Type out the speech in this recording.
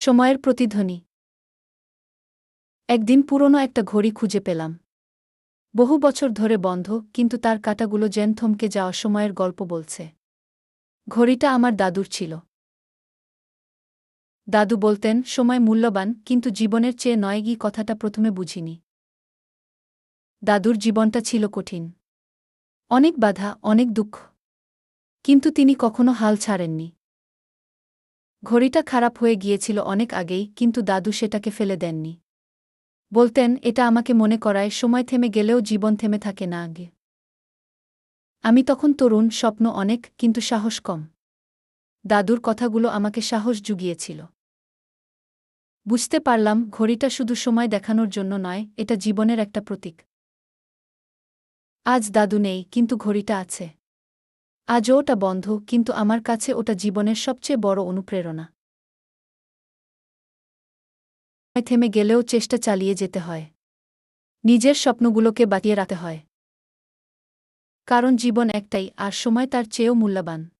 সময়ের প্রতিধ্বনি। একদিন পুরনো একটা ঘড়ি খুঁজে পেলাম। বহু বছর ধরে বন্ধ, কিন্তু তার কাঁটাগুলো যেন থমকে যাওয়া সময়ের গল্প বলছে। ঘড়িটা আমার দাদুর ছিল। দাদু বলতেন, সময় মূল্যবান, কিন্তু জীবনের চেয়ে নয়। কথাটা প্রথমে বুঝিনি। দাদুর জীবনটা ছিল কঠিন। অনেক বাধা, অনেক দুঃখ। কিন্তু তিনি কখনো হাল ছাড়েননি। ঘড়িটা খারাপ হয়ে গিয়েছিল অনেক আগেই, কিন্তু দাদু সেটাকে ফেলে দেননি। বলতেন, এটা আমাকে মনে করায় সময় থেমে গেলেও জীবন থেমে থাকে না আগে। আমি তখন তরুণ, স্বপ্ন অনেক, কিন্তু সাহস কম। দাদুর কথাগুলো আমাকে সাহস জুগিয়েছিল। বুঝতে পারলাম, ঘড়িটা শুধু সময় দেখানোর জন্য নয়, এটা জীবনের একটা প্রতীক। আজ দাদু নেই, কিন্তু ঘড়িটা আছে। আজও ওটা বন্ধ, কিন্তু আমার কাছে ওটা জীবনের সবচেয়ে বড় অনুপ্রেরণা। সময় থেমে গেলেও চেষ্টা চালিয়ে যেতে হয়। নিজের স্বপ্নগুলোকে বাঁচিয়ে রাখতে হয়। কারণ জীবন একটাই, আর সময় তার চেয়েও মূল্যবান।